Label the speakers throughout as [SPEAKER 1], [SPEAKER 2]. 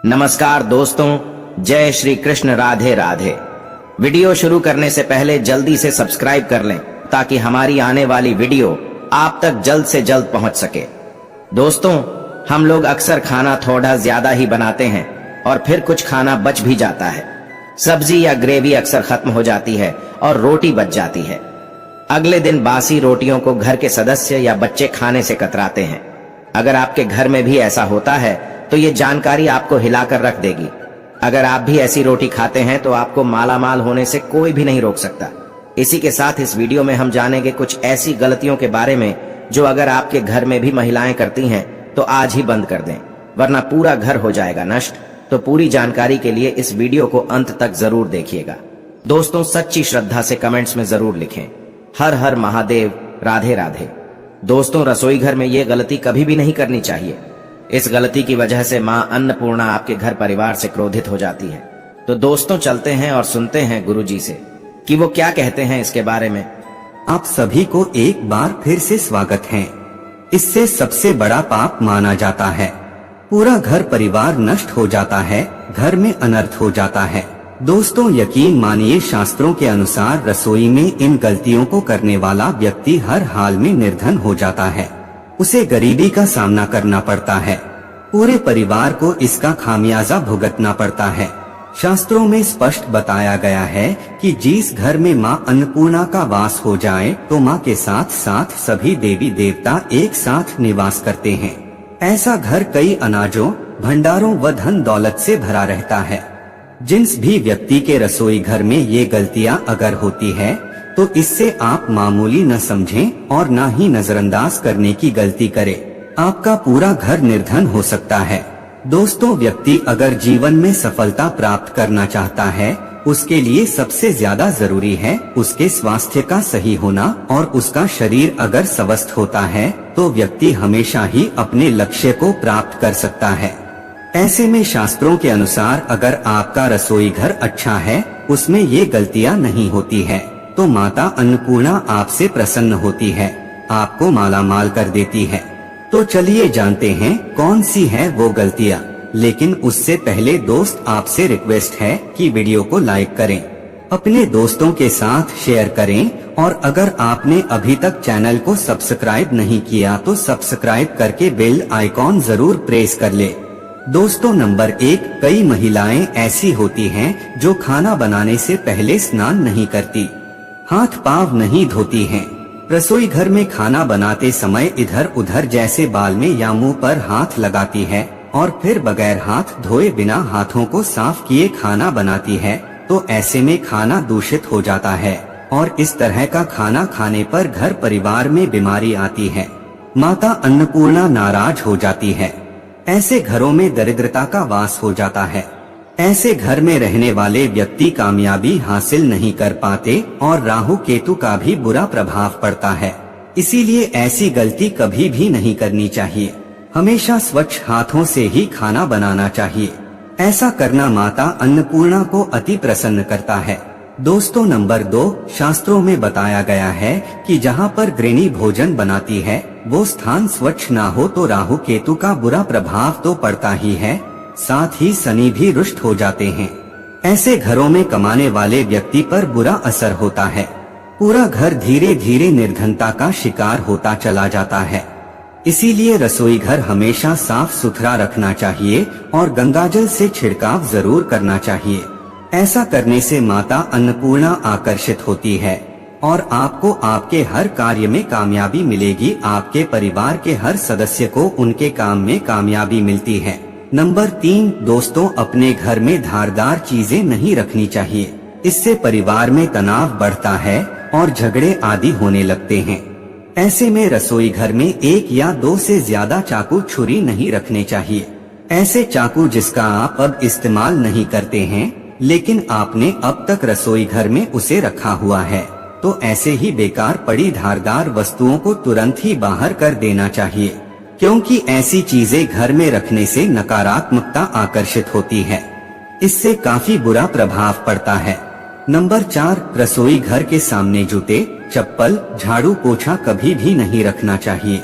[SPEAKER 1] नमस्कार दोस्तों, जय श्री कृष्ण, राधे राधे। वीडियो शुरू करने से पहले जल्दी से सब्सक्राइब कर लें ताकि हमारी आने वाली वीडियो आप तक जल्द से जल्द पहुंच सके। दोस्तों, हम लोग अक्सर खाना थोड़ा ज्यादा ही बनाते हैं और फिर कुछ खाना बच भी जाता है। सब्जी या ग्रेवी अक्सर खत्म हो जाती है और रोटी बच जाती है। अगले दिन बासी रोटियों को घर के सदस्य या बच्चे खाने से कतराते हैं। अगर आपके घर में भी ऐसा होता है तो ये जानकारी आपको हिलाकर रख देगी। अगर आप भी ऐसी रोटी खाते हैं तो आपको मालामाल होने से कोई भी नहीं रोक सकता। इसी के साथ इस वीडियो में हम जानेंगे कुछ ऐसी गलतियों के बारे में जो अगर आपके घर में भी महिलाएं करती हैं तो आज ही बंद कर दें, वरना पूरा घर हो जाएगा नष्ट। तो पूरी जानकारी के लिए इस वीडियो को अंत तक जरूर देखिएगा। दोस्तों, सच्ची श्रद्धा से कमेंट्स में जरूर लिखें, हर हर महादेव, राधे राधे। दोस्तों, रसोई घर में ये गलती कभी भी नहीं करनी चाहिए। इस गलती की वजह से मां अन्नपूर्णा आपके घर परिवार से क्रोधित हो जाती है। तो दोस्तों, चलते हैं और सुनते हैं गुरुजी से कि वो क्या कहते हैं इसके बारे में।
[SPEAKER 2] आप सभी को एक बार फिर से स्वागत है। इससे सबसे बड़ा पाप माना जाता है। पूरा घर परिवार नष्ट हो जाता है, घर में अनर्थ हो जाता है। दोस्तों, यकीन मानिए, शास्त्रों के अनुसार रसोई में इन गलतियों को करने वाला व्यक्ति हर हाल में निर्धन हो जाता है। उसे गरीबी का सामना करना पड़ता है। पूरे परिवार को इसका खामियाजा भुगतना पड़ता है। शास्त्रों में स्पष्ट बताया गया है कि जिस घर में मां अन्नपूर्णा का वास हो जाए तो मां के साथ साथ सभी देवी देवता एक साथ निवास करते हैं। ऐसा घर कई अनाजों, भंडारों व धन दौलत से भरा रहता है। जिस भी व्यक्ति के रसोई घर में ये गलतियां अगर होती है तो इससे आप मामूली न समझें और ना ही नजरअंदाज करने की गलती करें। आपका पूरा घर निर्धन हो सकता है। दोस्तों, व्यक्ति अगर जीवन में सफलता प्राप्त करना चाहता है, उसके लिए सबसे ज्यादा जरूरी है उसके स्वास्थ्य का सही होना, और उसका शरीर अगर स्वस्थ होता है तो व्यक्ति हमेशा ही अपने लक्ष्य को प्राप्त कर सकता है। ऐसे में शास्त्रों के अनुसार अगर आपका रसोई घर अच्छा है, उसमें ये गलतियां नहीं होती है, तो माता अन्नपूर्णा आपसे प्रसन्न होती है, आपको मालामाल कर देती है। तो चलिए जानते हैं कौन सी है वो गलतियाँ। लेकिन उससे पहले दोस्त, आपसे रिक्वेस्ट है कि वीडियो को लाइक करें, अपने दोस्तों के साथ शेयर करें, और अगर आपने अभी तक चैनल को सब्सक्राइब नहीं किया तो सब्सक्राइब करके बेल आइकॉन जरूर प्रेस कर ले। दोस्तों, नंबर 1, कई महिलाएं ऐसी होती हैं जो खाना बनाने से पहले स्नान नहीं करती, हाथ पांव नहीं धोती हैं। रसोई घर में खाना बनाते समय इधर उधर जैसे बाल में या मुंह पर हाथ लगाती है और फिर बगैर हाथ धोए बिना हाथों को साफ किए खाना बनाती है। तो ऐसे में खाना दूषित हो जाता है और इस तरह का खाना खाने पर घर परिवार में बीमारी आती है। माता अन्नपूर्णा नाराज हो जाती है। ऐसे घरों में दरिद्रता का वास हो जाता है। ऐसे घर में रहने वाले व्यक्ति कामयाबी हासिल नहीं कर पाते और राहु केतु का भी बुरा प्रभाव पड़ता है। इसीलिए ऐसी गलती कभी भी नहीं करनी चाहिए। हमेशा स्वच्छ हाथों से ही खाना बनाना चाहिए। ऐसा करना माता अन्नपूर्णा को अति प्रसन्न करता है। दोस्तों, नंबर 2, शास्त्रों में बताया गया है कि जहाँ पर गृहिणी भोजन बनाती है वो स्थान स्वच्छ ना हो तो राहु केतु का बुरा प्रभाव तो पड़ता ही है, साथ ही शनि भी रुष्ट हो जाते हैं। ऐसे घरों में कमाने वाले व्यक्ति पर बुरा असर होता है। पूरा घर धीरे धीरे निर्धनता का शिकार होता चला जाता है। इसीलिए रसोई घर हमेशा साफ सुथरा रखना चाहिए और गंगाजल से छिड़काव जरूर करना चाहिए। ऐसा करने से माता अन्नपूर्णा आकर्षित होती है और आपको आपके हर कार्य में कामयाबी मिलेगी। आपके परिवार के हर सदस्य को उनके काम में कामयाबी मिलती है। नंबर 3, दोस्तों, अपने घर में धारदार चीजें नहीं रखनी चाहिए। इससे परिवार में तनाव बढ़ता है और झगड़े आदि होने लगते हैं। ऐसे में रसोई घर में 1 या 2 से ज्यादा चाकू छुरी नहीं रखने चाहिए। ऐसे चाकू जिसका आप अब इस्तेमाल नहीं करते हैं लेकिन आपने अब तक रसोई घर में उसे रखा हुआ है, तो ऐसे ही बेकार पड़ी धारदार वस्तुओं को तुरंत ही बाहर कर देना चाहिए, क्योंकि ऐसी चीजें घर में रखने से नकारात्मकता आकर्षित होती है। इससे काफी बुरा प्रभाव पड़ता है। नंबर 4, रसोई घर के सामने जूते, चप्पल, झाड़ू पोछा कभी भी नहीं रखना चाहिए।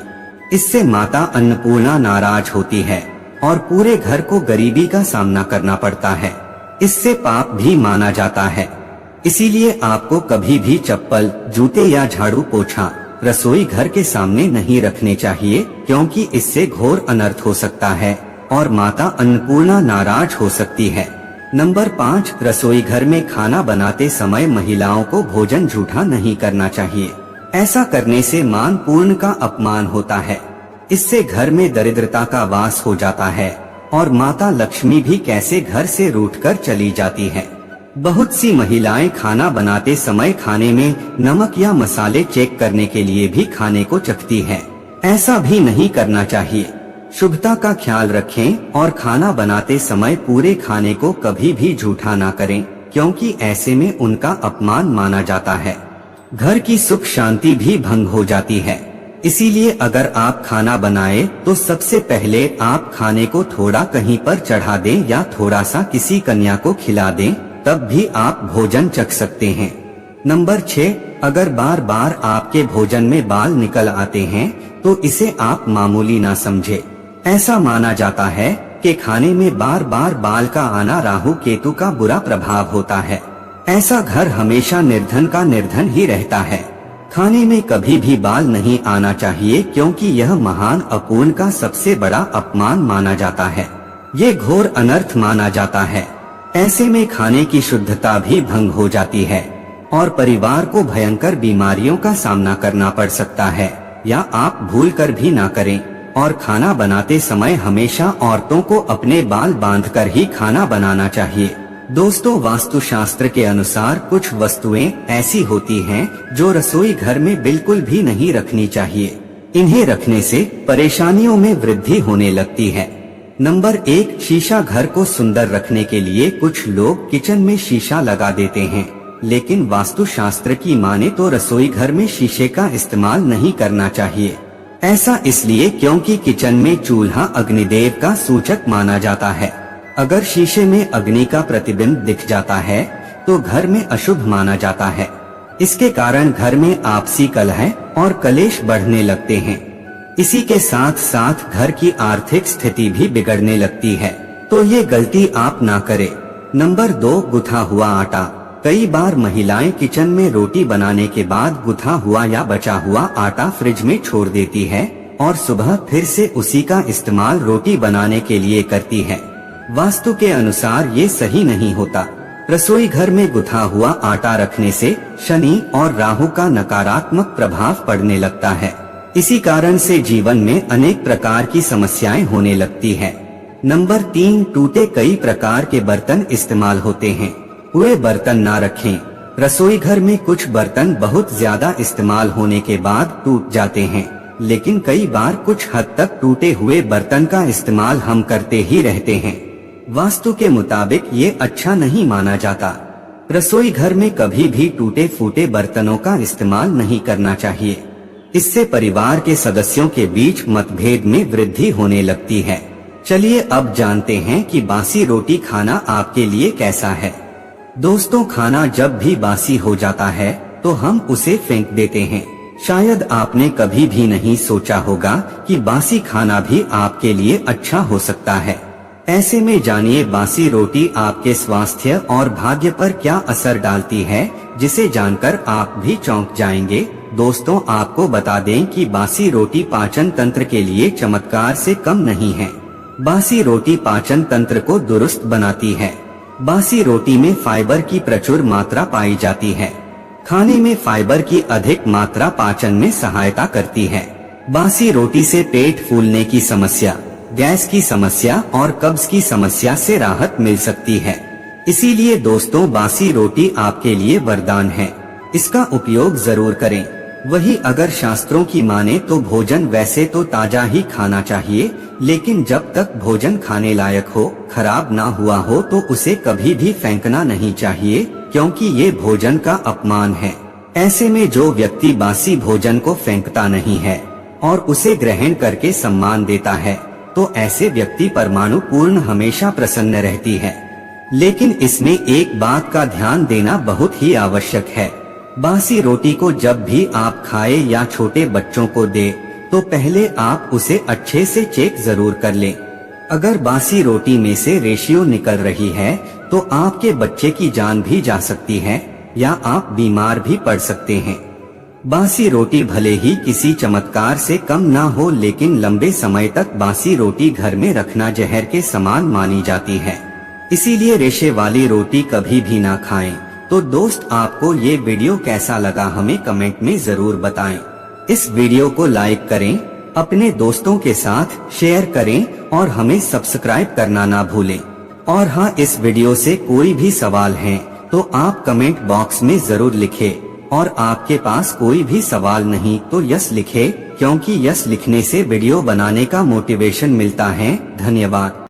[SPEAKER 2] इससे माता अन्नपूर्णा नाराज होती है और पूरे घर को गरीबी का सामना करना पड़ता है। इससे पाप भी माना जाता है। इसीलिए आपको कभी भी चप्पल, जूते या झाड़ू पोछा रसोई घर के सामने नहीं रखने चाहिए, क्योंकि इससे घोर अनर्थ हो सकता है और माता अन्नपूर्णा नाराज हो सकती है। नंबर 5, रसोई घर में खाना बनाते समय महिलाओं को भोजन जूठा नहीं करना चाहिए। ऐसा करने से मान पूर्ण का अपमान होता है। इससे घर में दरिद्रता का वास हो जाता है और माता लक्ष्मी भी कैसे घर से रूठकर चली जाती है। बहुत सी महिलाएं खाना बनाते समय खाने में नमक या मसाले चेक करने के लिए भी खाने को चखती है। ऐसा भी नहीं करना चाहिए। शुभता का ख्याल रखें और खाना बनाते समय पूरे खाने को कभी भी जूठा ना करें, क्योंकि ऐसे में उनका अपमान माना जाता है। घर की सुख शांति भी भंग हो जाती है। इसीलिए अगर आप खाना बनाए तो सबसे पहले आप खाने को थोड़ा कहीं पर चढ़ा दें या थोड़ा सा किसी कन्या को खिला दें, तब भी आप भोजन चख सकते हैं। नंबर 6, अगर बार बार आपके भोजन में बाल निकल आते हैं तो इसे आप मामूली ना समझे। ऐसा माना जाता है कि खाने में बार बार बाल का आना राहु केतु का बुरा प्रभाव होता है। ऐसा घर हमेशा निर्धन का निर्धन ही रहता है। खाने में कभी भी बाल नहीं आना चाहिए, क्योंकि यह महान अपूर्ण का सबसे बड़ा अपमान माना जाता है। ये घोर अनर्थ माना जाता है। ऐसे में खाने की शुद्धता भी भंग हो जाती है और परिवार को भयंकर बीमारियों का सामना करना पड़ सकता है। या आप भूल कर भी ना करें। और खाना बनाते समय हमेशा औरतों को अपने बाल बांधकर ही खाना बनाना चाहिए। दोस्तों, वास्तुशास्त्र के अनुसार कुछ वस्तुएं ऐसी होती हैं जो रसोई घर में बिल्कुल भी नहीं रखनी चाहिए। इन्हें रखने से परेशानियों में वृद्धि होने लगती है। नंबर 1, शीशा। घर को सुंदर रखने के लिए कुछ लोग किचन में शीशा लगा देते हैं, लेकिन वास्तुशास्त्र की माने तो रसोई घर में शीशे का इस्तेमाल नहीं करना चाहिए। ऐसा इसलिए क्योंकि किचन में चूल्हा अग्निदेव का सूचक माना जाता है। अगर शीशे में अग्नि का प्रतिबिंब दिख जाता है तो घर में अशुभ माना जाता है। इसके कारण घर में आपसी कलह और कलेश बढ़ने लगते हैं। इसी के साथ साथ घर की आर्थिक स्थिति भी बिगड़ने लगती है, तो ये गलती आप ना करें। नंबर 2, गुथा हुआ आटा। कई बार महिलाएं किचन में रोटी बनाने के बाद गुथा हुआ या बचा हुआ आटा फ्रिज में छोड़ देती है और सुबह फिर से उसी का इस्तेमाल रोटी बनाने के लिए करती है। वास्तु के अनुसार ये सही नहीं होता। रसोई घर में गुथा हुआ आटा रखने से शनि और राहु का नकारात्मक प्रभाव पड़ने लगता है। इसी कारण से जीवन में अनेक प्रकार की समस्याएं होने लगती है। नंबर 3, टूटे कई प्रकार के बर्तन इस्तेमाल होते हैं। पूरे बर्तन ना रखें। रसोई घर में कुछ बर्तन बहुत ज्यादा इस्तेमाल होने के बाद टूट जाते हैं, लेकिन कई बार कुछ हद तक टूटे हुए बर्तन का इस्तेमाल हम करते ही रहते हैं। वास्तु के मुताबिक ये अच्छा नहीं माना जाता। रसोई घर में कभी भी टूटे फूटे बर्तनों का इस्तेमाल नहीं करना चाहिए। इससे परिवार के सदस्यों के बीच मतभेद में वृद्धि होने लगती है। चलिए अब जानते हैं कि बासी रोटी खाना आपके लिए कैसा है। दोस्तों, खाना जब भी बासी हो जाता है तो हम उसे फेंक देते हैं। शायद आपने कभी भी नहीं सोचा होगा कि बासी खाना भी आपके लिए अच्छा हो सकता है। ऐसे में जानिए बासी रोटी आपके स्वास्थ्य और भाग्य पर क्या असर डालती है, जिसे जानकर आप भी चौंक जाएंगे। दोस्तों, आपको बता दें कि बासी रोटी पाचन तंत्र के लिए चमत्कार से कम नहीं है। बासी रोटी पाचन तंत्र को दुरुस्त बनाती है। बासी रोटी में फाइबर की प्रचुर मात्रा पाई जाती है। खाने में फाइबर की अधिक मात्रा पाचन में सहायता करती है। बासी रोटी से पेट फूलने की समस्या, गैस की समस्या और कब्ज की समस्या से राहत मिल सकती है। इसीलिए दोस्तों, बासी रोटी आपके लिए वरदान है। इसका उपयोग जरूर करें। वही अगर शास्त्रों की माने तो भोजन वैसे तो ताजा ही खाना चाहिए, लेकिन जब तक भोजन खाने लायक हो, खराब ना हुआ हो तो उसे कभी भी फेंकना नहीं चाहिए, क्योंकि ये भोजन का अपमान है। ऐसे में जो व्यक्ति बासी भोजन को फेंकता नहीं है और उसे ग्रहण करके सम्मान देता है, तो ऐसे व्यक्ति परमाणु पूर्ण हमेशा प्रसन्न रहती है। लेकिन इसमें एक बात का ध्यान देना बहुत ही आवश्यक है। बासी रोटी को जब भी आप खाए या छोटे बच्चों को दे तो पहले आप उसे अच्छे से चेक जरूर कर लें। अगर बासी रोटी में से रेशियो निकल रही है तो आपके बच्चे की जान भी जा सकती है या आप बीमार भी पड़ सकते हैं। बासी रोटी भले ही किसी चमत्कार से कम ना हो, लेकिन लंबे समय तक बासी रोटी घर में रखना जहर के समान मानी जाती है। इसीलिए रेशे वाली रोटी कभी भी ना खाएं। तो दोस्त, आपको ये वीडियो कैसा लगा हमें कमेंट में जरूर बताएं। इस वीडियो को लाइक करें, अपने दोस्तों के साथ शेयर करें और हमें सब्सक्राइब करना ना भूलें। और हाँ, इस वीडियो से कोई भी सवाल है तो आप कमेंट बॉक्स में जरूर लिखें। और आपके पास कोई भी सवाल नहीं तो यस लिखें, क्योंकि यस लिखने से वीडियो बनाने का मोटिवेशन मिलता है। धन्यवाद।